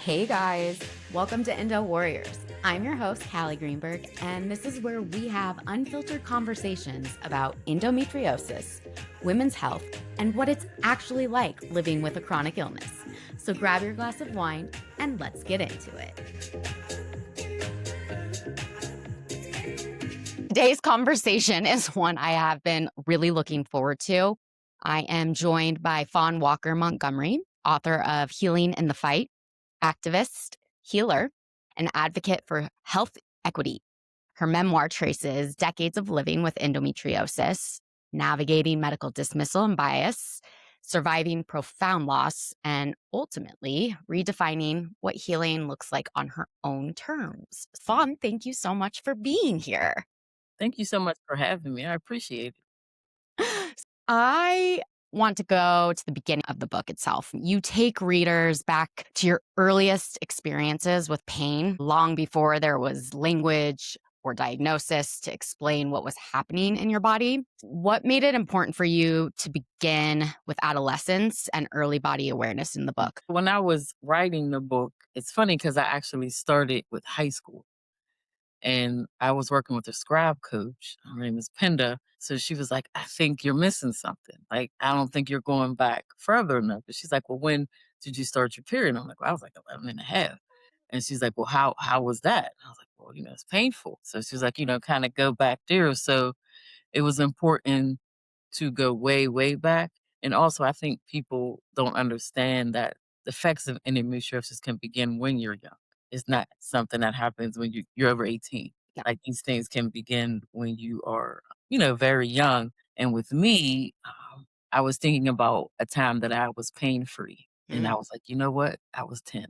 Hey guys, welcome to Endo Warriors. I'm your host, Callie Greenberg, and this is where we have unfiltered conversations about endometriosis, women's health, and what it's actually like living with a chronic illness. So grab your glass of wine and let's get into it. Today's conversation is one I have been really looking forward to. I am joined by Fawn Walker-Montgomery, author of Healing in the Fight, activist, healer, and advocate for health equity. Her memoir traces decades of living with endometriosis, navigating medical dismissal and bias, surviving profound loss, and ultimately redefining what healing looks like on her own terms. Fawn, thank you so much for being here. Thank you so much for having me. I appreciate it. I want to go to the beginning of the book itself. You take readers back to your earliest experiences with pain, long before there was language or diagnosis to explain what was happening in your body. What made it important for you to begin with adolescence and early body awareness in the book? When I was writing the book, it's funny because I actually started with high school and I was working with a scribe coach. Her name is Penda. So she was like, I think you're missing something. Like, I don't think you're going back further enough. But she's like, well, when did you start your period? I'm like, well, I was like 11 and a half. And she's like, well, how was that? I was like, well, it's painful. So she was like, kind of go back there. So it was important to go way, way back. And also, I think people don't understand that the effects of endometriosis can begin when you're young. It's not something that happens when you're over 18. Yeah. Like these things can begin when you are, very young. And with me, I was thinking about a time that I was pain free. And I was like, you know what? I was 10.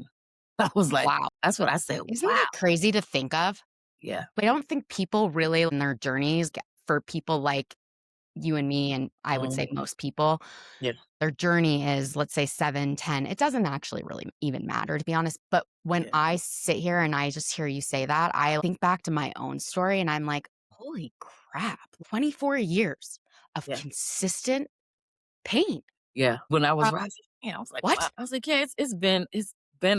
I was like, Wow. that's what I said. Isn't Wow. that crazy to think of? Yeah. I don't think people really in their journeys, for people like you and me, and I would say most people, Yeah. their journey is, let's say 7, 10. It doesn't actually really even matter, to be honest. But when Yeah. I sit here and I just hear you say that, I think back to my own story and I'm like, holy crap, 24 years of Yeah. consistent pain. Yeah. When I was Um, writing, I was like, wow. what? I was like, yeah, it's been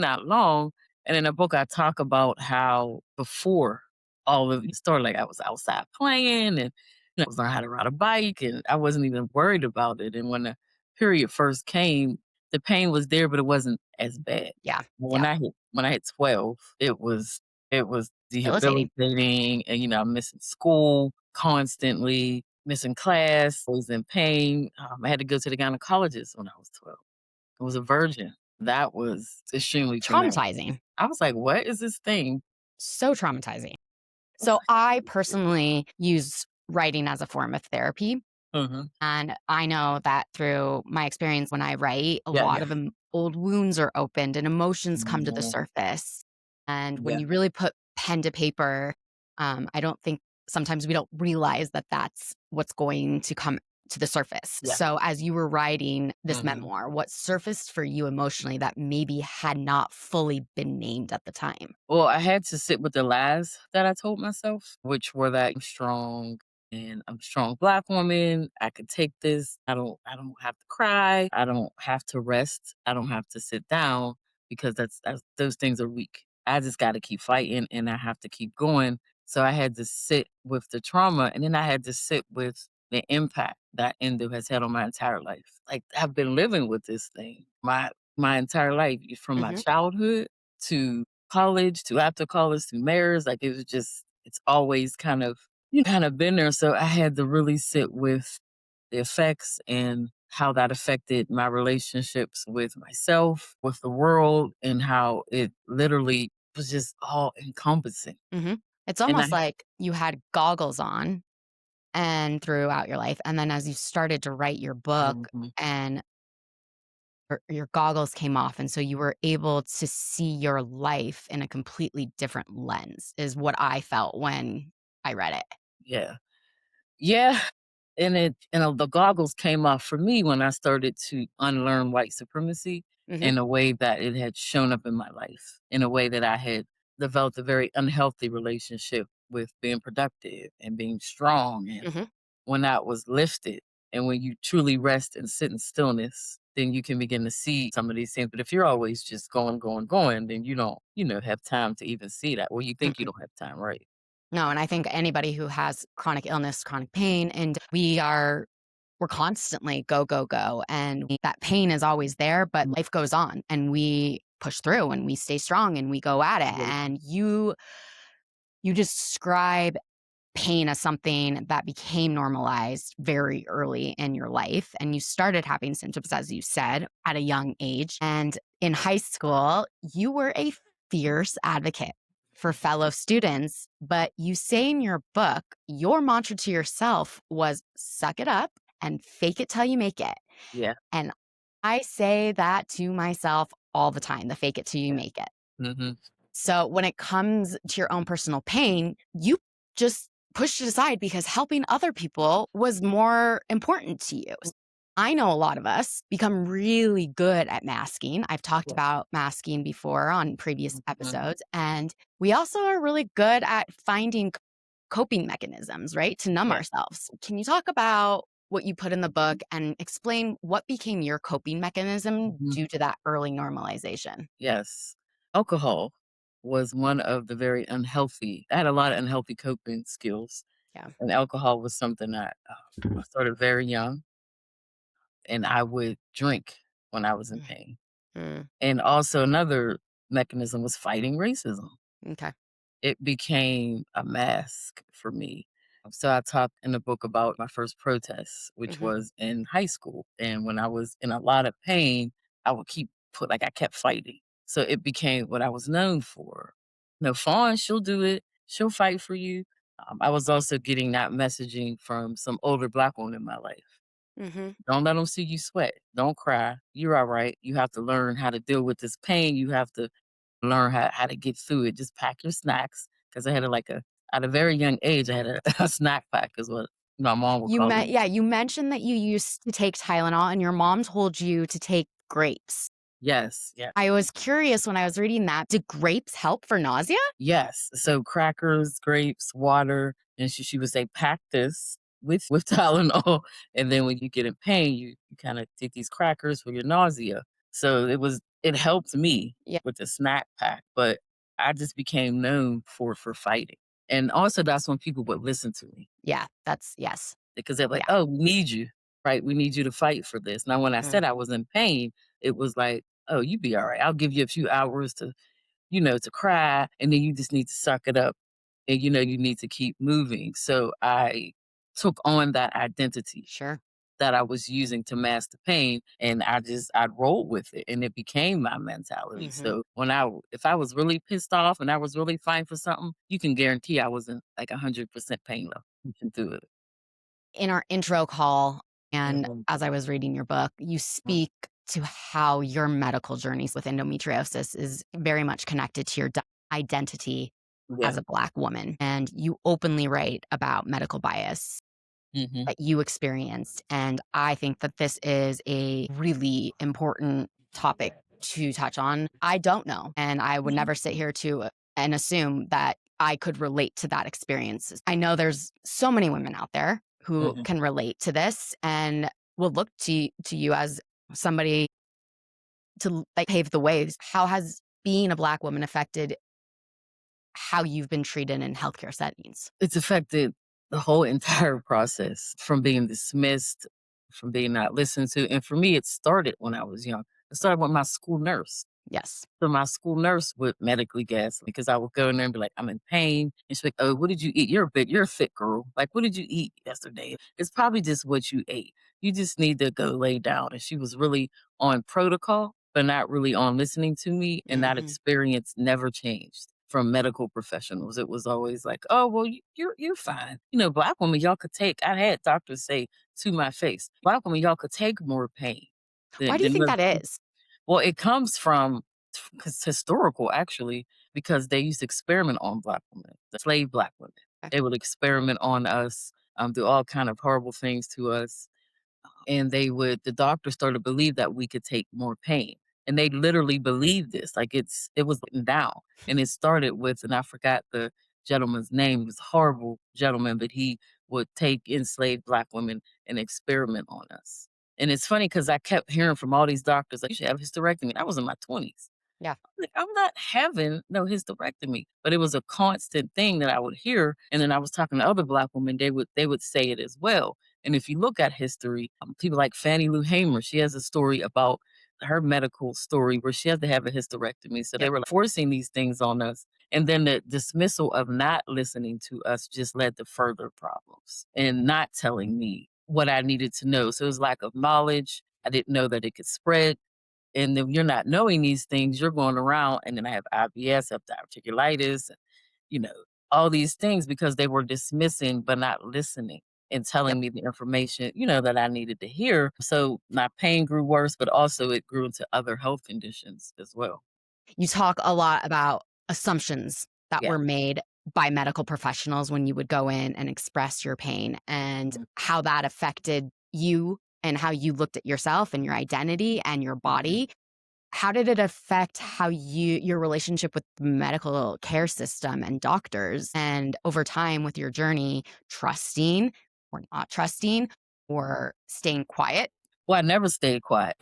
that long. And in the book, I talk about how before all of it started, like I was outside playing and I was learning how to ride a bike and I wasn't even worried about it. And when the period first came, the pain was there, but it wasn't as bad. Yeah. But Yeah. when I hit 12, it was Debilitating. debilitating and I'm missing school constantly, missing class, I was in pain. I had to go to the gynecologist when I was 12. I was a virgin. That was extremely traumatic. Traumatizing. I was like, what is this thing? So traumatizing. I was So I like, personally use writing as a form of therapy. mhm. And I know that through my experience when I write, a Yeah, lot yeah. of old wounds are opened and emotions come to the Mhm. surface. And when Yeah, you really put pen to paper, I don't think sometimes we don't realize that that's what's going to come to the surface. yeah. So, as you were writing this Mhm. memoir, what surfaced for you emotionally that maybe had not fully been named at the time? Well, I had to sit with the lies that I told myself, which were that I'm strong and I'm a strong Black woman. I could take this. I don't have to cry. I don't have to rest. I don't have to sit down because that's those things are weak. I just got to keep fighting and I have to keep going. So I had to sit with the trauma and then I had to sit with the impact that endo has had on my entire life. Like I've been living with this thing my entire life from my Hmm. childhood to college to after college to marriage. Like it was just, it's always kind of been there. So I had to really sit with the effects and how that affected my relationships with myself, with the world, and how it literally was just all encompassing. Hmm. It's And almost like you had goggles on and throughout your life. And then as you started to write your book Mhm. and your goggles came off, and so you were able to see your life in a completely different lens, is what I felt when I read it. Yeah. Yeah. The goggles came off for me when I started to unlearn white supremacy Hmm. in a way that it had shown up in my life, in a way that I had developed a very unhealthy relationship with being productive and being strong. And Hmm. when that was lifted, and when you truly rest and sit in stillness, then you can begin to see some of these things. But if you're always just going, going, going, then you don't, have time to even see that. Well, you think you Mm-mm. don't have time, right? No, and I think anybody who has chronic illness, chronic pain, and we're constantly go, go, go. And that pain is always there, but Mhm. life goes on and we push through and we stay strong and we go at it. Yeah. And you describe pain as something that became normalized very early in your life. And you started having symptoms, as you said, at a young age. And in high school, you were a fierce advocate for fellow students. But you say in your book, your mantra to yourself was suck it up and fake it till you make it. Yeah. And I say that to myself all the time, the fake it till you make it. Hmm. So when it comes to your own personal pain, you just pushed it aside because helping other people was more important to you. I know a lot of us become really good at masking. I've talked Yeah. about masking before on previous Mhm. episodes, and we also are really good at finding coping mechanisms, right? To numb Yeah. ourselves. Can you talk about what you put in the book and explain what became your coping mechanism Mhm. due to that early normalization? Yes. Alcohol was one of the very unhealthy. I had a lot of unhealthy coping skills, Yeah. and alcohol was something that I started very young, and I would drink when I was in pain. Mm, And also another mechanism was fighting racism. okay. It became a mask for me. So I talked in the book about my first protest, which Mhm. was in high school. And when I was in a lot of pain, I would I kept fighting. So it became what I was known for. No, Fawn, she'll do it. She'll fight for you. I was also getting that messaging from some older Black women in my life. Mhm. Don't let them see you sweat. Don't cry. You're all right. You have to learn how to deal with this pain. You have to learn how to get through it. Just pack your snacks. Because I had at a very young age, I had a snack pack, is what my mom would call it. You mentioned that you used to take Tylenol and your mom told you to take grapes. Yes, yeah. I was curious when I was reading that. Did grapes help for nausea? Yes. So crackers, grapes, water, and she would say, pack this with Tylenol. And then when you get in pain, you kind of take these crackers for your nausea. So it helped me Yeah. with the snack pack, but I just became known for fighting. And also that's when people would listen to me Yeah, that's yes. because they're like, Yeah. oh, we need you, right? We need you to fight for this. Now, when I Mm, said I was in pain, it was like, oh, you be all right. I'll give you a few hours to to cry, and then you just need to suck it up and you need to keep moving. So I took on that identity sure. that I was using to mask the pain, and I'd roll with it, and it became my mentality. Mhm. So if I was really pissed off and I was really fighting for something, you can guarantee I wasn't like 100% pain level. You can do it. In our intro call and Mhm. as I was reading your book, you speak to how your medical journeys with endometriosis is very much connected to your identity as Yeah. a Black woman. And you openly write about medical bias Hmm. that you experienced. And I think that this is a really important topic to touch on. I don't know. And I would never sit here and assume that I could relate to that experience. I know there's so many women out there who Hmm. can relate to this and will look to you as somebody to like pave the ways. How has being a Black woman affected how you've been treated in healthcare settings? It's affected the whole entire process from being dismissed, from being not listened to. And for me, it started when I was young. It started with my school nurse. Yes. So my school nurse would medically gaslight because I would go in there and be like, I'm in pain. And she's like, oh, what did you eat? You're a fit girl. Like, what did you eat yesterday? It's probably just what you ate. You just need to go lay down. And she was really on protocol, but not really on listening to me. And that Hmm. experience never changed from medical professionals. It was always like, oh, well, you're fine. Black women, y'all could take, I had doctors say to my face, Black women, y'all could take more pain Why than, do you than think most that is? well, it comes from it's historical actually, because they used to experiment on Black women, the slave Black women. They would experiment on us, do all kind of horrible things to us, and the doctors started to believe that we could take more pain, and they literally believed this, like it was written down, and it started with, and I forgot the gentleman's name. He was a horrible gentleman, but he would take enslaved Black women and experiment on us. And it's funny because I kept hearing from all these doctors, like, you should have hysterectomy. I was in my 20s. Yeah. Like, I'm not having no hysterectomy. But it was a constant thing that I would hear. And then I was talking to other Black women, they would say it as well. And if you look at history, people like Fannie Lou Hamer, she has a story about her medical story where she had to have a hysterectomy. So they Yep. were forcing these things on us. And then the dismissal of not listening to us just led to further problems and not telling me what I needed to know. So it was lack of knowledge. I didn't know that it could spread. And then you're not knowing these things, you're going around, and then I have IBS, I have diverticulitis, and, you know, all these things because they were dismissing but not listening and Yep. telling me the information, that I needed to hear. So my pain grew worse, but also it grew into other health conditions as well. You talk a lot about assumptions that Yeah. were made by medical professionals when you would go in and express your pain and Mhm. how that affected you and how you looked at yourself and your identity and your Mhm. body. How did it affect how your relationship with the medical care system and doctors and over time with your journey, trusting or not trusting or staying quiet? Well, I never stayed quiet.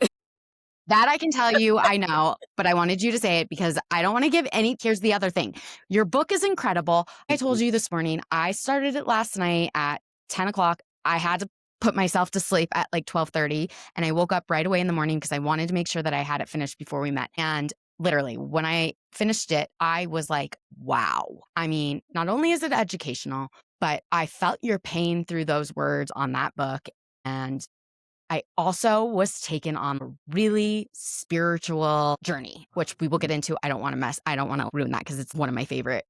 That I can tell you, I know, but I wanted you to say it because I don't want to give any. Here's the other thing. Your book is incredible. I told Mhm. you this morning, I started it last night at 10 o'clock. I had to put myself to sleep at like 12:30, and I woke up right away in the morning because I wanted to make sure that I had it finished before we met. And literally, when I finished it, I was like, wow. I mean, not only is it educational, but I felt your pain through those words on that book. And I also was taken on a really spiritual journey, which we will get into. I don't want to ruin that because it's one of my favorite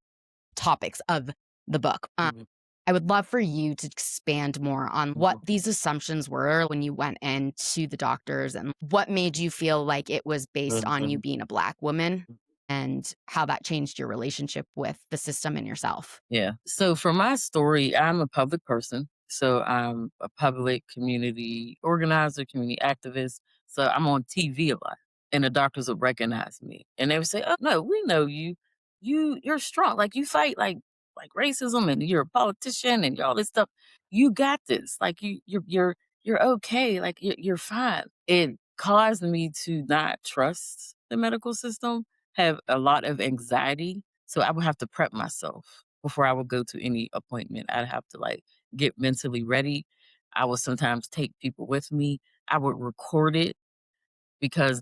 topics of the book. Mhm. I would love for you to expand more on what Mhm. these assumptions were when you went into the doctors and what made you feel like it was based on you Mhm. being a Black woman and how that changed your relationship with the system and yourself. Yeah. So for my story, I'm a public person. So I'm a public community organizer, community activist. So I'm on TV a lot. And the doctors would recognize me. And they would say, "Oh no, we know you. You're strong. Like you fight like racism and you're a politician and all this stuff. You got this. Like you're okay. Like you're fine." It caused me to not trust the medical system, have a lot of anxiety. So I would have to prep myself before I would go to any appointment. I'd have to like get mentally ready. I would sometimes take people with me. I would record it because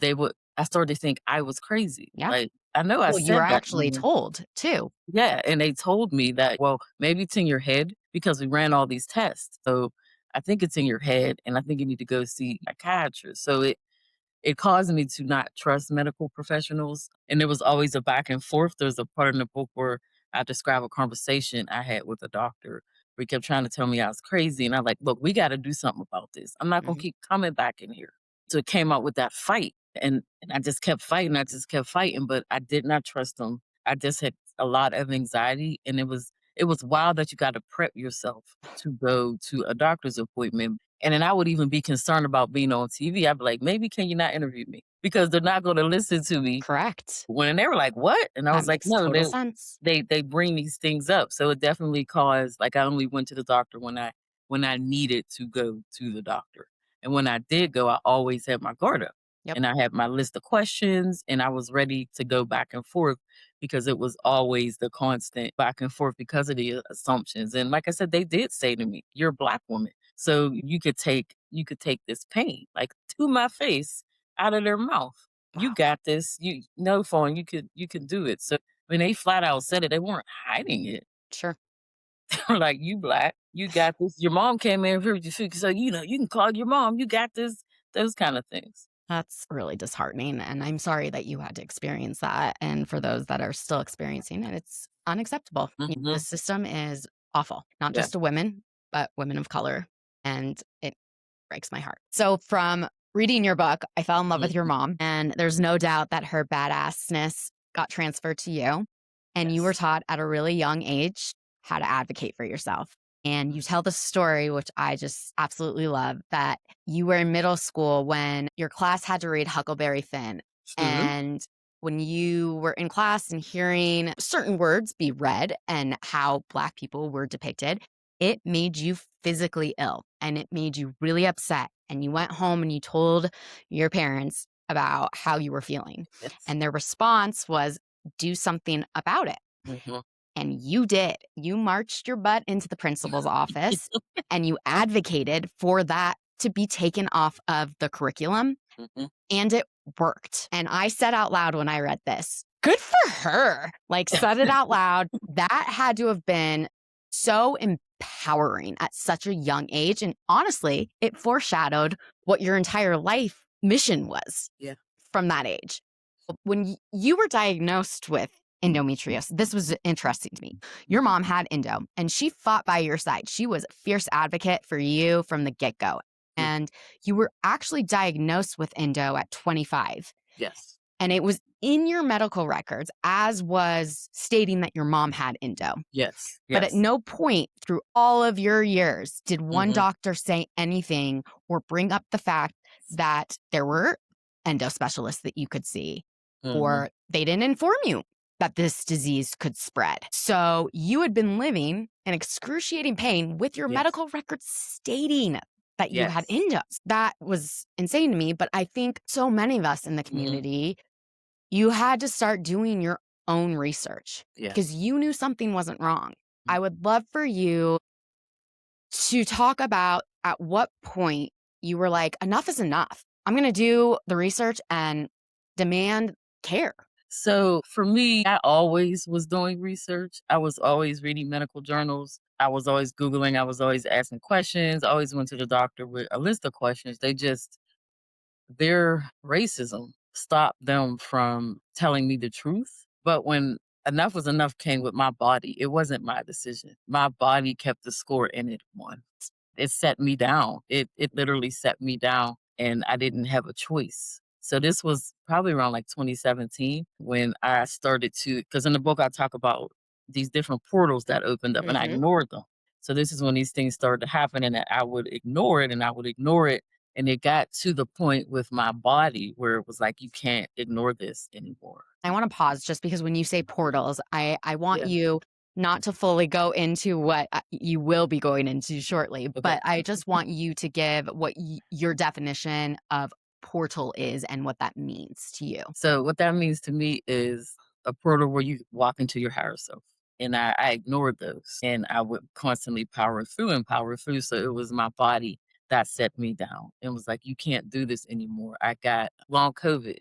I started to think I was crazy. Yeah. Like I know I Well, you were said that. actually told too. Yeah. And they told me that, well, maybe it's in your head because we ran all these tests. So I think it's in your head and I think you need to go see a psychiatrist. So it caused me to not trust medical professionals. And there was always a back and forth. There's a part in the book where I describe a conversation I had with a doctor where he kept trying to tell me I was crazy. And I'm like, look, we got to do something about this. I'm not going to Mhm. keep coming back in here. So it came out with that fight. And I just kept fighting. I just kept fighting, but I did not trust them. I just had a lot of anxiety. And it was wild that you got to prep yourself to go to a doctor's appointment. And then I would even be concerned about being on TV. I'd be like, maybe can you not interview me? Because they're not going to listen to me. Correct. When they were like, what? And I That was like, makes no, total they sense. they they bring these things up. So it definitely caused like I only went to the doctor when I needed to go to the doctor. And when I did go, I always had my guard up. Yep. And I had my list of questions and I was ready to go back and forth because it was always the constant back and forth because of the assumptions. And like I said, they did say to me, "You're a Black woman. So you could take this pain like to my face out of their mouth. You Wow. got this. You no phone. You can do it." So when they flat out said it, they weren't hiding it. Sure. They were like, "You Black. You got this. Your mom came in here with your food, so you can call your mom. You got this." Those kind of things. That's really disheartening, and I'm sorry that you had to experience that, and for those that are still experiencing it, it's unacceptable. The Hmm. system is awful, not Yeah. just to women, but women of color, and it breaks my heart. So from reading your book, I fell in love with your Mhm. mom, and there's no doubt that her badassness got transferred to you, and you were Yes. taught at a really young age how to advocate for yourself. And you tell the story, which I just absolutely love, that you were in middle school when your class had to read Huckleberry Finn. Mhm. And when you were in class and hearing certain words be read and how Black people were depicted, it made you physically ill and it made you really upset and you went home and you told your parents about how you were feeling. Yes. And their response was, do something about it. Mhm. And you did. You marched your butt into the principal's office and you advocated for that to be taken off of the curriculum. Mhm. And it worked. And I said out loud when I read this, good for her. Like, said it out loud. That had to have been so empowering at such a young age. And honestly, it foreshadowed what your entire life mission was Yeah. from that age. When you were diagnosed with endometriosis, this was interesting to me. Your mom had endo and she fought by your side. She was a fierce advocate for you from the get go. Mm. And you were actually diagnosed with endo at 25. Yes. And it was in your medical records, as was stating that your mom had endo. Yes. But at Yes. no point through all of your years did one Mhm. doctor say anything or bring up the fact that there were endo specialists that you could see, Mhm. or they didn't inform you that this disease could spread. So you had been living in excruciating pain with your Yes. medical records stating that you had Yes. endo. That was insane to me. But I think so many of us in the Mhm. community, you had to start doing your own research because Yes. you knew something wasn't wrong. Mm. I would love for you to talk about at what point you were like, enough is enough. I'm going to do the research and demand care. So for me, I always was doing research. I was always reading medical journals. I was always Googling. I was always asking questions. I always went to the doctor with a list of questions. Their racism stopped them from telling me the truth. But when enough was enough came with my body, it wasn't my decision. My body kept the score and it won. It set me down. It literally set me down and I didn't have a choice. So this was probably around like 2017 when I started to, because in the book I talk about these different portals that opened up and I Mm-hmm. ignored them. So this is when these things started to happen and that I would ignore it and I would ignore it. And it got to the point with my body where it was like, you can't ignore this anymore. I want to pause just because when you say portals, I want Yeah. you not to fully go into what you will be going into shortly, Okay. but I just want you to give what your definition of portal is and what that means to you. So what that means to me is a portal where you walk into your higher self. And I ignored those and I would constantly power through and power through. So it was my body that set me down and was like, you can't do this anymore. I got long COVID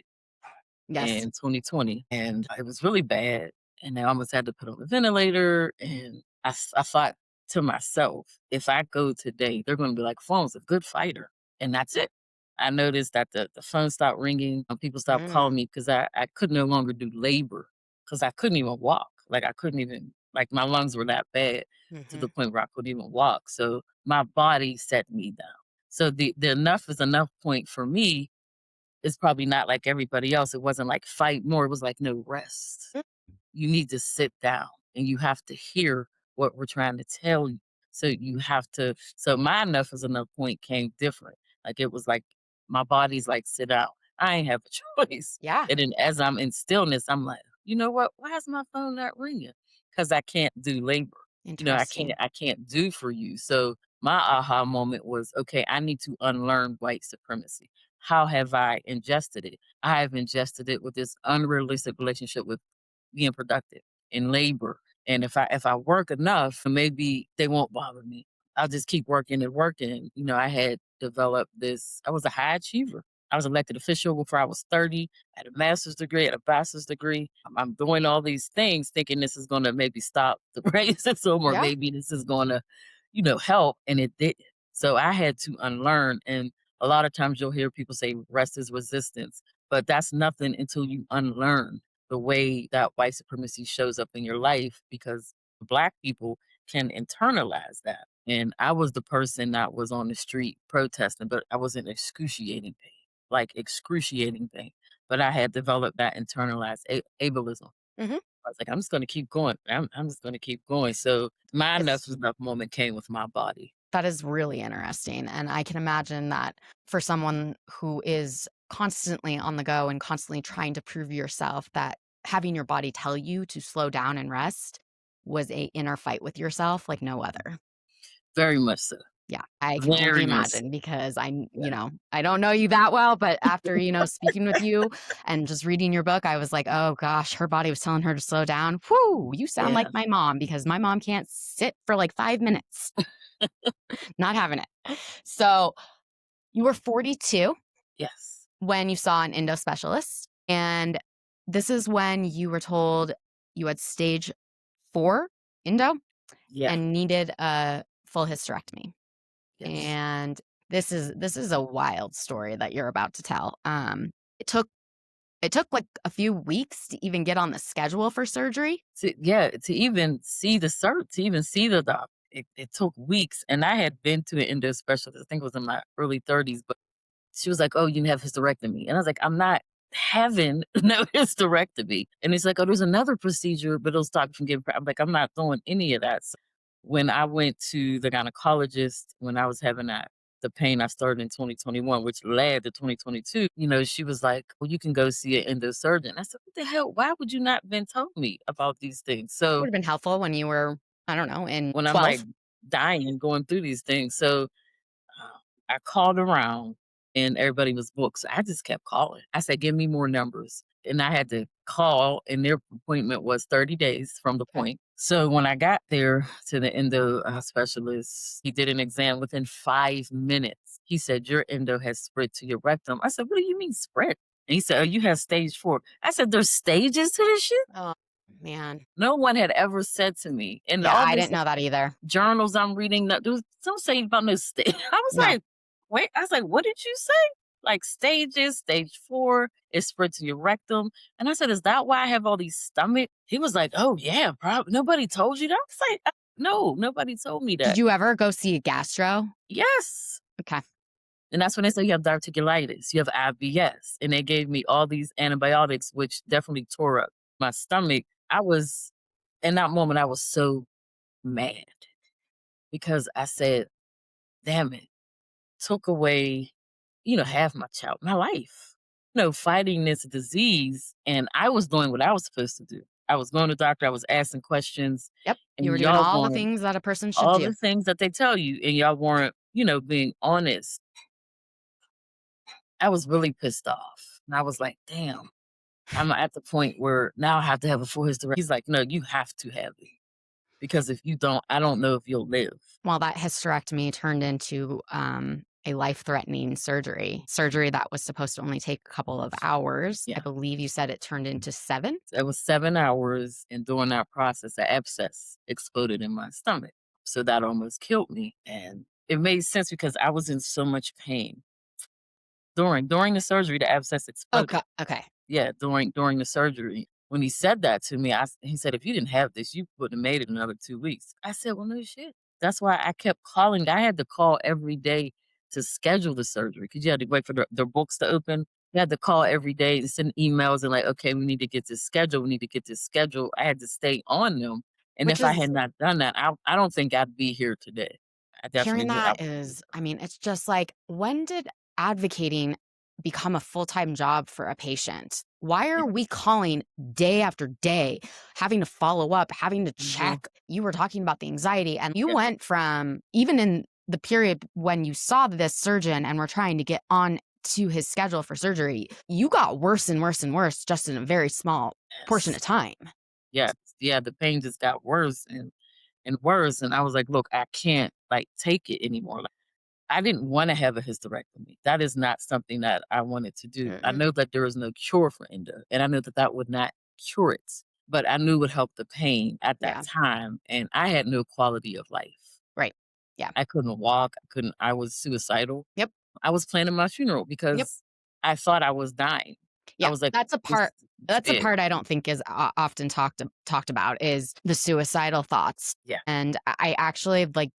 Yes. in 2020 and it was really bad. And I almost had to put on the ventilator. And I thought to myself, if I go today, they're going to be like, Fawn's a good fighter. And that's it. I noticed that the phone stopped ringing and people stopped Mm. calling me because I could no longer do labor because I couldn't even walk. Like I couldn't even, like my lungs were that bad to Mm-hmm. the point where I couldn't even walk. So my body set me down. So the enough is enough point for me is probably not like everybody else. It wasn't like fight more. It was like, no, rest. You need to sit down and you have to hear what we're trying to tell you. So you have to, so my enough is enough point came different. Like it was like, my body's like, sit down. I ain't have a choice. Yeah. And then as I'm in stillness, I'm like, you know what? Why is my phone not ringing? Because I can't do labor. You know, Interesting. I can't do for you. So my aha moment was, okay, I need to unlearn white supremacy. How have I ingested it? I have ingested it with this unrealistic relationship with being productive in labor. And if I work enough, maybe they won't bother me. I'll just keep working and working. You know, I had developed this, I was a high achiever. I was elected official before I was 30. I had a master's degree, I had a bachelor's degree. I'm doing all these things thinking this is going to maybe stop the racism or Yeah. maybe this is going to, you know, help. And it didn't. So I had to unlearn. And a lot of times you'll hear people say rest is resistance, but that's nothing until you unlearn the way that white supremacy shows up in your life because Black people can internalize that. And I was the person that was on the street protesting, but I was in excruciating pain, like excruciating pain. But I had developed that internalized ableism. Mm-hmm. I was like, I'm just going to keep going. I'm just going to keep going. So my enough It's is enough moment came with my body. That is really interesting. And I can imagine that for someone who is constantly on the go and constantly trying to prove yourself, that having your body tell you to slow down and rest was a inner fight with yourself like no other. Very much so. Yeah, I can only Very messy. imagine because Yeah. I don't know you that well, but after, speaking with you and just reading your book, I was like, oh gosh, her body was telling her to slow down. Whoo, you sound like Yeah. my mom because my mom can't sit for like 5 minutes. Not having it. So you were 42 Yes. when you saw an endo specialist. And this is when you were told you had stage 4 endo Yeah. and needed a full hysterectomy. Yes. And this is a wild story that you're about to tell. It took like a few weeks to even get on the schedule for surgery. To even see to even see the doc, it took weeks. And I had been to an endo specialist, I think it was in my early 30s, but she was like, "Oh, you have hysterectomy." And I was like, "I'm not having no hysterectomy." And it's like, "Oh, there's another procedure, but it'll stop you from getting I'm like, "I'm not doing any of that." So when I went to the gynecologist, when I was having the pain I started in 2021, which led to 2022, she was like, "Well, you can go see an endosurgeon." I said, "What the hell? Why would you not been told me about these things?" Would So have been helpful when you were, I don't know, in when I'm like 12. dying going through these things. So I called around and everybody was booked. So I just kept calling. I said, "Give me more numbers." And I had to call, and their appointment was 30 days from the Okay. point. So when I got there to the endo specialist, he did an exam within 5 minutes. He said, "Your endo has spread to your rectum." I said, "What do you mean spread?" And he said, "Oh, you have stage 4." I said, "There's stages to this shit?" Oh, man. No one had ever said to me. And Yeah, all I this didn't know that either. journals I'm reading, that there was some saying about no stage. I was No. like, wait, I was like, what did you say? Like stages, stage 4, it spread to your rectum. And I said, is that why I have all these stomach? He was like, oh yeah, probably. Nobody told you that? I was like, no, nobody told me Did that. you ever go see a gastro? Yes. Okay. And that's when they say you have diverticulitis, you have IBS. And they gave me all these antibiotics, which definitely tore up my stomach. In that moment, I was so mad because I said, damn it, took away, half my life, fighting this disease. And I was doing what I was supposed to do. I was going to the doctor, I was asking questions, Yep. You were and doing y'all all the weren't things that a person should all do. the things that they tell you, and y'all weren't, being honest. I was really pissed off. And I was like, damn, I'm at the point where now I have to have a full hysterectomy. He's like, no, you have to have it. Because if you don't, I don't know if you'll live. Well, that hysterectomy turned into a life-threatening surgery that was supposed to only take a couple of hours. I Yeah. believe you said it turned into 7. It was 7 hours, and during that process, an abscess exploded in my stomach. So that almost killed me. And it made sense because I was in so much pain. During the surgery, the abscess Okay. exploded. Okay. Yeah, during the surgery. When he said that to me, he said, "If you didn't have this, you wouldn't have made it another 2 weeks." I said, "Well, no shit." That's why I kept calling. I had to call every day to schedule the surgery because you had to wait for the books to open. You had to call every day and send emails and like, okay, we need to get this scheduled. We need to get this scheduled. I had to stay on them. And Which if I is had not done that, I don't think I'd be here today. I Hearing definitely would. I that wouldn't be is, I mean, it's just like, when did advocating become a full-time job for a patient? Why here. are we calling day after day, having to follow up, having to Yeah. check? You were talking about the anxiety, and you Yeah. went from, even in the period when you saw this surgeon and were trying to get on to his schedule for surgery, you got worse and worse and worse just in a very small portion Yes. of time. Yes. Yeah. The pain just got worse and worse. And I was like, look, I can't like take it anymore. Like, I didn't want to have a hysterectomy. That is not something that I wanted to do. I Mm-mm. know that there is no cure for endo, and I know that that would not cure it, but I knew it would help the pain at that Yeah. time. And I had no quality of life. Right. Yeah. I couldn't walk. I was suicidal. Yep. I was planning my funeral Yep. because I thought I was dying. I Yeah, was like, that's a this, part that's a yeah, part I don't think is o often talked about is the suicidal thoughts, yeah. and I actually, like,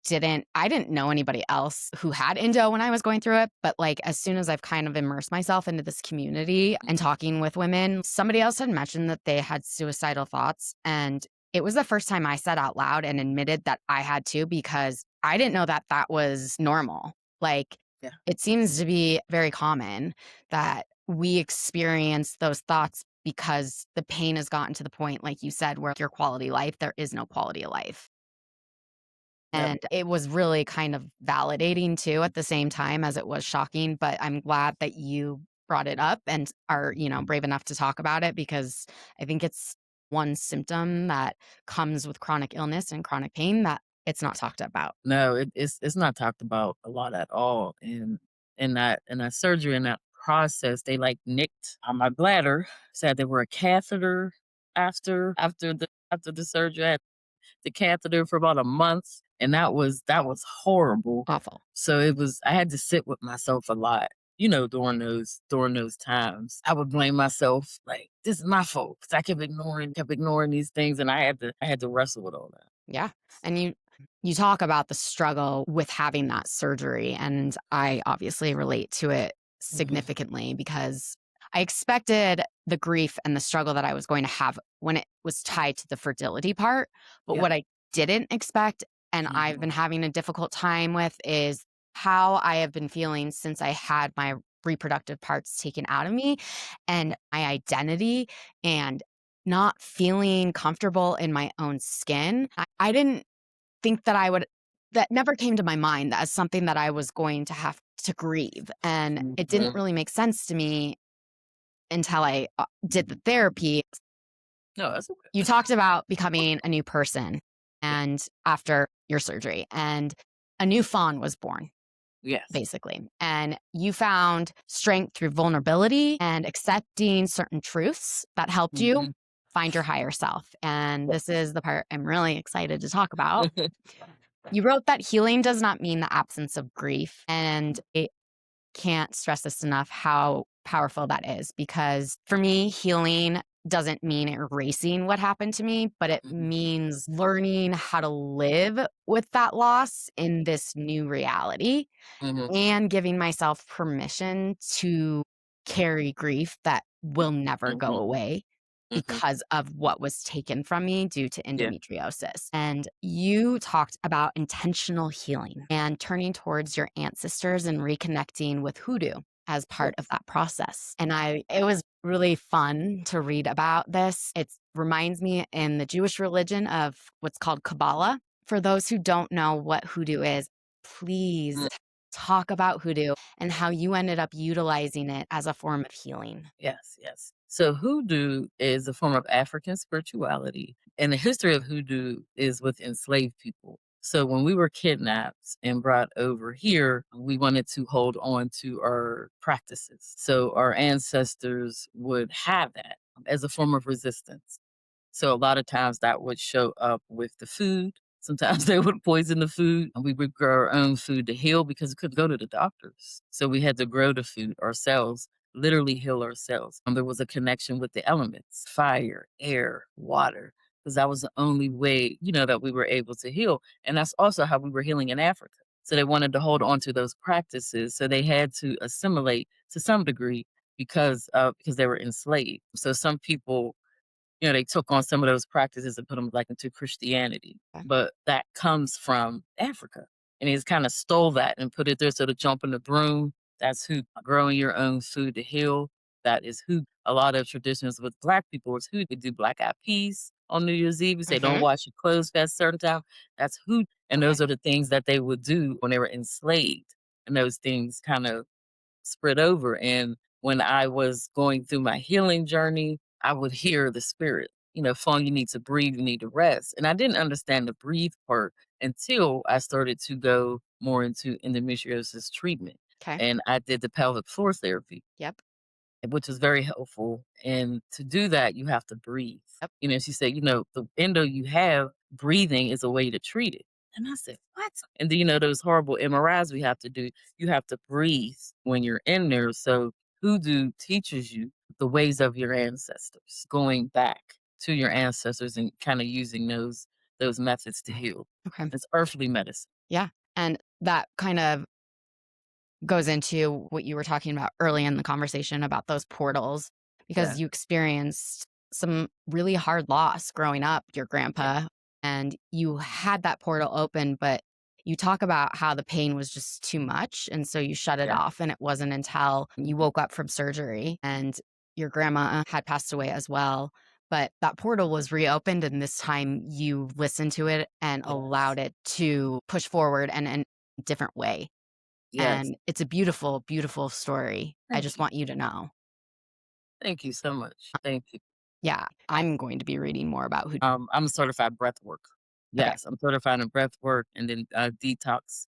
I didn't know anybody else who had endo when I was going through it, but, like, as soon as I've kind of immersed myself into this community and Mhm. talking with women, somebody else had mentioned that they had suicidal thoughts, and it was the first time I said out loud and admitted that I had too because I didn't know that that was normal. Like, Yeah. it seems to be very common that we experience those thoughts because the pain has gotten to the point, like you said, where your quality life, there is no quality of life. Yep. And it was really kind of validating too at the same time as it was shocking. But I'm glad that you brought it up and are, brave enough to talk about it because I think it's one symptom that comes with chronic illness and chronic pain that it's not talked about. No, it's not talked about a lot at all. And in that surgery, in that process, they like nicked on my bladder, said there were a catheter after the surgery. I had the catheter for about a month, and that was horrible. Awful. So I had to sit with myself a lot, during those times. I would blame myself, like, this is my fault 'cause I kept ignoring these things, and I had to wrestle with all that. Yeah. And you talk about the struggle with having that surgery and I obviously relate to it Mhm. significantly because I expected the grief and the struggle that I was going to have when it was tied to the fertility part, but Yeah. what I didn't expect and I've Mhm. been having a difficult time with is how I have been feeling since I had my reproductive parts taken out of me and my identity and not feeling comfortable in my own skin. I didn't think that I would that never came to my mind as something that I was going to have to grieve, and it didn't Mhm. really make sense to me until I, did the therapy. No, that's You okay. talked about becoming a new person Yeah. and after your surgery, and a new fawn was born, Yes. basically, and you found strength through vulnerability and accepting certain truths that helped you Mhm. find your higher self, and Yeah. this is the part I'm really excited to talk about. You wrote that healing does not mean the absence of grief, and it can't stress this enough how powerful that is because for me, healing doesn't mean erasing what happened to me, but it Mhm. means learning how to live with that loss in this new reality Mhm. and giving myself permission to carry grief that will never go Mhm. away Mhm. because of what was taken from me due to Yeah. endometriosis. And you talked about intentional healing and turning towards your ancestors and reconnecting with hoodoo as part of Yes. that process. And it was really fun to read about this. It reminds me in the Jewish religion of what's called Kabbalah. For those who don't know what hoodoo is, please Mm. talk about hoodoo and how you ended up utilizing it as a form of healing. Yes, yes. So hoodoo is a form of African spirituality, and the history of hoodoo is with enslaved people. So when we were kidnapped and brought over here, we wanted to hold on to our practices. So our ancestors would have that as a form of resistance. So a lot of times that would show up with the food. Sometimes they would poison the food, and we would grow our own food to heal because we couldn't go to the doctors. So we had to grow the food ourselves, literally heal ourselves. And there was a connection with the elements, fire, air, water, because that was the only way, that we were able to heal. And that's also how we were healing in Africa. So they wanted to hold on to those practices. So they had to assimilate to some degree because they were enslaved. So some people, they took on some of those practices and put them like into Christianity. Okay. But that comes from Africa. And he's kind of stole that and put it there. So to jump in the broom, that's who growing your own food to heal. That is who a lot of traditions with black people is who they do black eyed peas on New Year's Eve. You say don't Mhm. wash your clothes past a certain time. That's who, and Okay. those are the things that they would do when they were enslaved. And those things kind of spread over. And when I was going through my healing journey, I would hear the spirit, Fawn, you need to breathe, you need to rest. And I didn't understand the breathe part until I started to go more into endometriosis treatment. Okay. And I did the pelvic floor therapy, Yep. which was very helpful. And to do that, you have to breathe. Yep. She said, the endo you have, breathing is a way to treat it. And I said, what? And then, those horrible MRIs we have to do, you have to breathe when you're in there. So hoodoo teaches you the ways of your ancestors, going back to your ancestors and kind of using those methods to heal. Okay. It's earthly medicine. Yeah. And that kind of goes into what you were talking about early in the conversation about those portals Yeah. because you experienced some really hard loss growing up, your Yeah. grandpa, and you had that portal open, but you talk about how the pain was just too much. And so you shut it Yeah. off. And it wasn't until you woke up from surgery and your grandma had passed away as well. but that portal was reopened, and this time you listened to it and Yes. allowed it to push forward and a different way. Yes. And it's a beautiful, beautiful story. I Thank just you. want you to know. Thank you so much. Thank you. Yeah, I'm going to be reading more about who. I'm a certified breath worker. Okay. Yes, I'm certified in breath work and then detox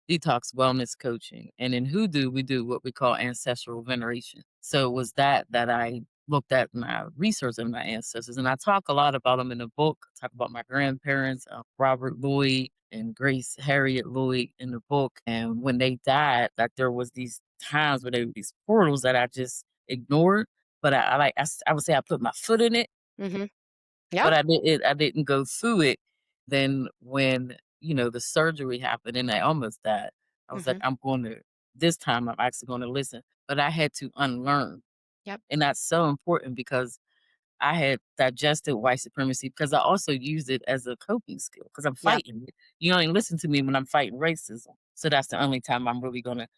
wellness coaching. And in hoodoo, we do what we call ancestral veneration. So it was that I looked at my research of my ancestors, and I talk a lot about them in the book. I talk about my grandparents, Robert Lloyd and Grace Harriet Lloyd in the book. And when they died, like there was these times where there were these portals that I just ignored. But I would say I put my foot in it, Hmm. Yeah. but I didn't go through it. Then when, the surgery happened and I almost died, I was like, Hmm. this time I'm actually gonna listen. But I had to unlearn. Yep. And that's so important because I had digested white supremacy because I also used it as a coping skill because I'm Yep. fighting it. You only listen to me when I'm fighting racism. So that's the only time I'm really gonna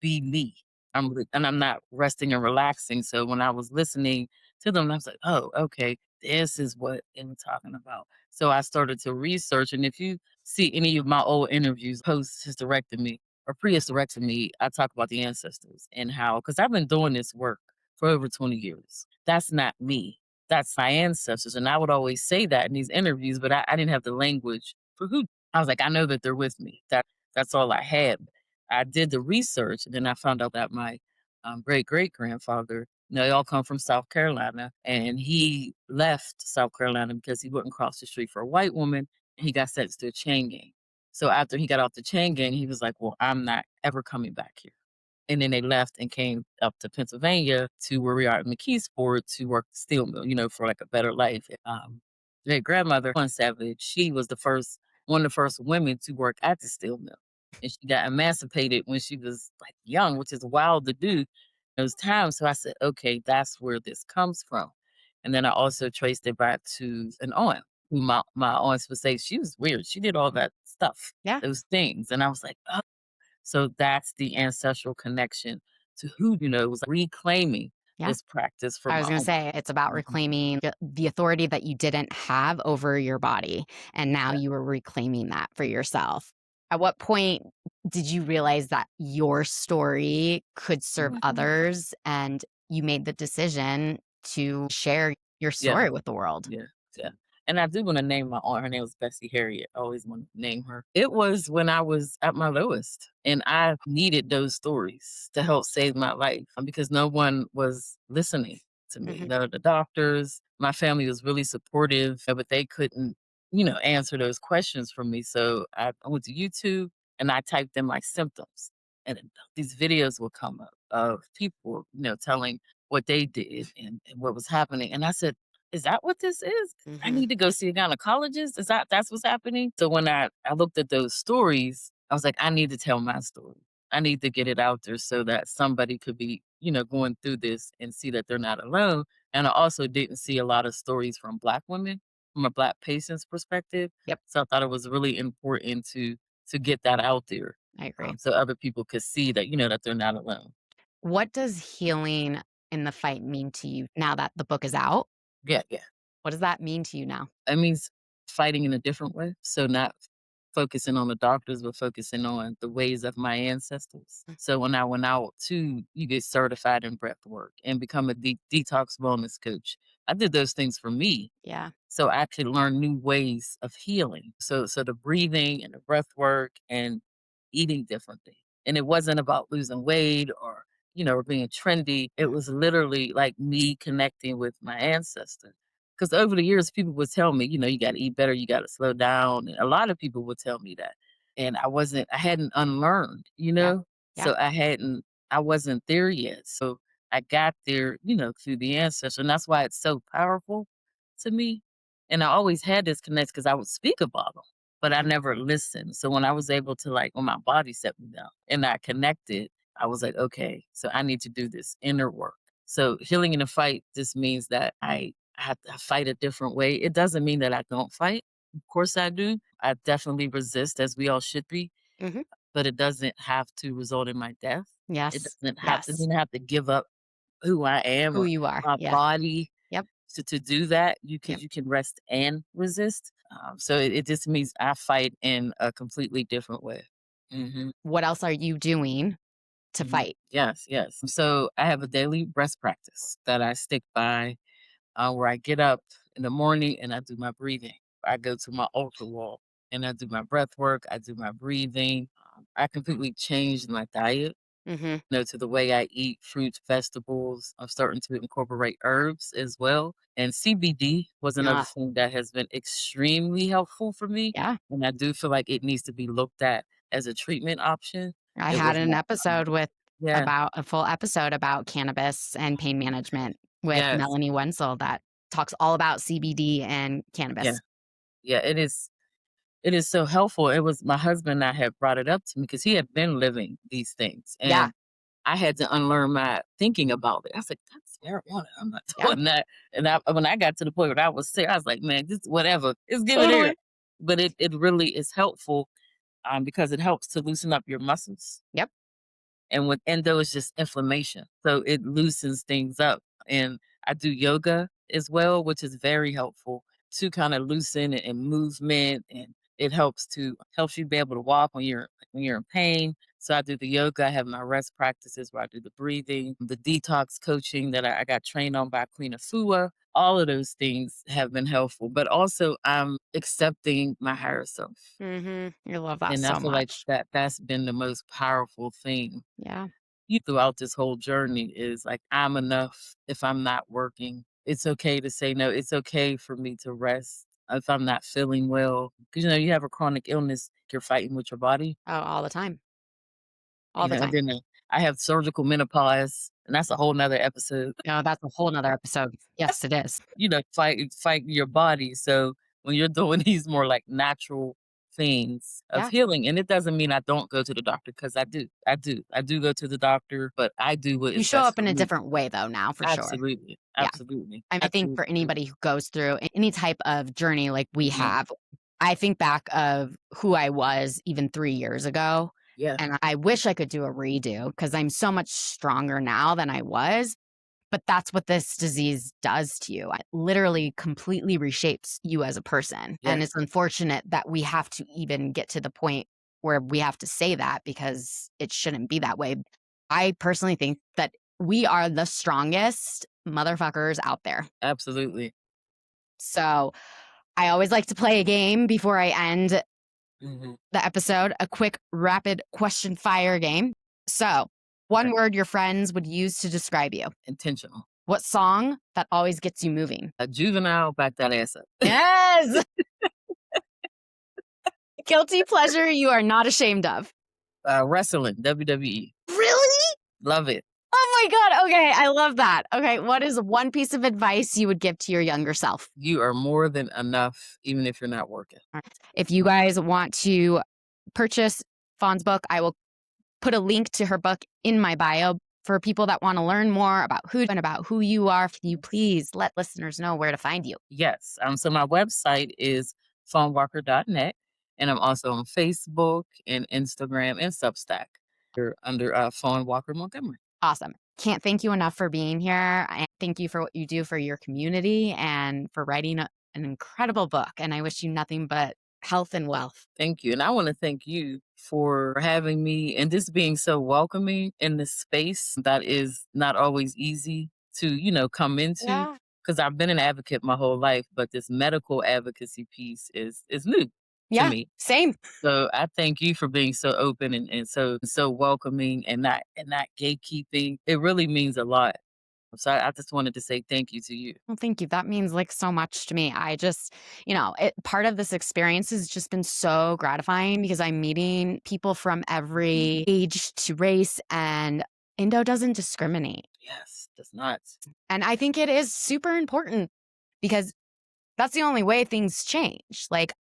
be me. I'm not resting and relaxing. So when I was listening to them, I was like, oh, okay, this is what they were talking about. So I started to research. And if you see any of my old interviews, post hysterectomy or pre hysterectomy, I talk about the ancestors and how, because I've been doing this work for over 20 years. That's not me. That's my ancestors. And I would always say that in these interviews, but I didn't have the language for who. I was like, I know that they're with me. That's all I had. I did the research, and then I found out that my great great grandfather, they all come from South Carolina, and he left South Carolina because he wouldn't cross the street for a white woman, and he got sentenced to a chain gang. So after he got off the chain gang, he was like, "Well, I'm not ever coming back here." And then they left and came up to Pennsylvania to where we are at McKeesport to work the steel mill, for like a better life. Their grandmother, one Savage, she was one of the first women to work at the steel mill. And she got emancipated when she was like young, which is wild to do in those times. So I said, okay, that's where this comes from. And then I also traced it back to an aunt who my aunts would say she was weird. She did all that stuff, Yeah. those things. And I was like, oh, so that's the ancestral connection to who, was reclaiming Yeah. this practice for I was my going to own. say it's about Mhm. reclaiming the authority that you didn't have over your body. And now Yeah. you were reclaiming that for yourself. At what point did you realize that your story could serve Mhm. others and you made the decision to share your Yeah. story with the world? Yeah, yeah. And I do wanna name my aunt. Her name was Bessie Harriet. I always wanted to name her. It was when I was at my lowest, and I needed those stories to help save my life, because no one was listening to me. Hmm. The doctors, my family was really supportive, but they couldn't, answer those questions for me. So I went to YouTube and I typed in my symptoms, and then these videos would come up of people, telling what they did and what was happening. And I said, is that what this is? I Hmm. need to go see a gynecologist. That's what's happening? So when I looked at those stories, I was like, I need to tell my story. I need to get it out there so that somebody could be, going through this and see that they're not alone. And I also didn't see a lot of stories from Black women, from a Black patient's perspective. Yep. So I thought it was really important to get that out there, I agree. so other people could see that, that they're not alone. What does healing in the fight mean to you now that the book is out? Yeah, yeah. What does that mean to you now? That means fighting in a different way. So not focusing on the doctors, but focusing on the ways of my ancestors. Mm. So when I went out to you get certified in breath work and become a detox wellness coach, I did those things for me Yeah. so I could learn new ways of healing. So the breathing and the breath work and eating differently. And it wasn't about losing weight or, being trendy. It was literally like me connecting with my ancestors. Because over the years, people would tell me, you got to eat better, you got to slow down. And a lot of people would tell me that. And I hadn't unlearned, Yeah. Yeah. So I wasn't there yet. So I got there, through the ancestors. And that's why it's so powerful to me. And I always had this connect because I would speak about them, but I Mhm. never listened. So when I was able to, like, when my body set me down and I connected, I was like, okay, so I need to do this inner work. So healing in a fight just means that I have to fight a different way. It doesn't mean that I don't fight. Of course I do. I definitely resist, as we all should be, Mhm. but it doesn't have to result in my death. It Yes. doesn't have to Yes. mean I have to give up who I am Who or you are. my Yeah. body. Yep. to do that, you can rest and resist. So it just means I fight in a completely different way. Hmm. What else are you doing to fight? Yes, yes. So I have a daily rest practice that I stick by, where I get up in the morning and I do my breathing. I go to my altar wall and I do my breath work. I do my breathing. I completely changed my diet, Mm-hmm. to the way I eat fruits, vegetables. I'm starting to incorporate herbs as well. And CBD was another Yeah. thing that has been extremely helpful for me. Yeah. And I do feel like it needs to be looked at as a treatment option. I It had was an not, episode with yeah, about a full episode about cannabis and pain management with yes, Melanie Wenzel that talks all about CBD and yeah, cannabis. yeah. It is so helpful. It was my husband that had brought it up to me because he had been living these things. Yeah. And I had to unlearn my thinking about it. I said, "That's marijuana. I'm not Yeah. doing that." And when I got to the point where I was sick, I was like, "Man, just whatever. Just give it here." Totally. But it really is helpful, because it helps to loosen up your muscles. Yep. And with endo, it's just inflammation. So it loosens things up. And I do yoga as well, which is very helpful to kind of loosen and movement. And it helps you be able to walk when you're in pain. So I do the yoga. I have my rest practices where I do the breathing, the detox coaching that I got trained on by Queen Afua. All of those things have been helpful. But also I'm accepting my higher self. Mm-hmm. You love that And I so feel like much. that's been the most powerful thing Yeah. throughout this whole journey is like, I'm enough if I'm not working. It's okay to say no. It's okay for me to rest if I'm not feeling well. Because, you have a chronic illness, you're fighting with your body, Oh, all the time. All the and time. then I have surgical menopause, and that's a whole nother episode. No, that's a whole nother episode. Yes, it is. Fight your body. So when you're doing these more like natural things of Yeah. healing, and it doesn't mean I don't go to the doctor because I do go to the doctor, but I do what You is show best up for in a me. different way though now for sure. Absolutely, Yeah. absolutely, I think for absolutely. anybody who goes through any type of journey like we Mhm. have, I think back of who I was even 3 years ago, Yeah, and I wish I could do a redo because I'm so much stronger now than I was, but that's what this disease does to you. It literally completely reshapes you as a person, and yeah, it's unfortunate that we have to even get to the point where we have to say that because it shouldn't be that way. I personally think that we are the strongest motherfuckers out there. absolutely. So I always like to play a game before I end Mhm. the episode, a quick rapid question fire game. So, one Okay, word your friends would use to describe you. intentional. What song that always gets you moving? A juvenile, back that ass up. Yes. Guilty pleasure you are not ashamed of. Wrestling, WWE, Really? love it. Oh my God. Okay. I love that. Okay. What is one piece of advice you would give to your younger self? You are more than enough, even if you're not working. All right. If you guys want to purchase Fawn's book, I will put a link to her book in my bio for people that want to learn more about who and about who you are. Can you please let listeners know where to find you? Yes. So my website is fawnwalker.net, and I'm also on Facebook and Instagram and Substack. You're under Fawn Walker-Montgomery. Awesome. Can't thank you enough for being here. And thank you for what you do for your community and for writing an incredible book. And I wish you nothing but health and wealth. Thank you. And I want to thank you for having me and just being so welcoming in this space that is not always easy to, come into. Yeah. Because I've been an advocate my whole life, but this medical advocacy piece is new to Yeah. me. Same. So I thank you for being so open and so welcoming and not gatekeeping. It really means a lot. So I just wanted to say thank you to you. Well, thank you. That means like so much to me. I just, part of this experience has just been so gratifying because I'm meeting people from every age to race, and Indo doesn't discriminate. Yes, does not. And I think it is super important because that's the only way things change. Like,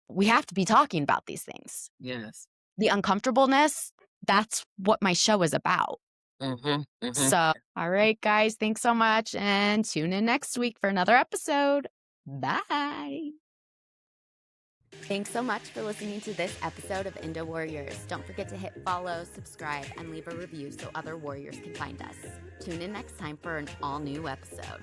we have to be talking about these things. Yes. The uncomfortableness, that's what my show is about. Mm-hmm. Mm-hmm. So, all right, guys, thanks so much. And tune in next week for another episode. Bye. Thanks so much for listening to this episode of Endo Warriors. Don't forget to hit follow, subscribe, and leave a review so other warriors can find us. Tune in next time for an all-new episode.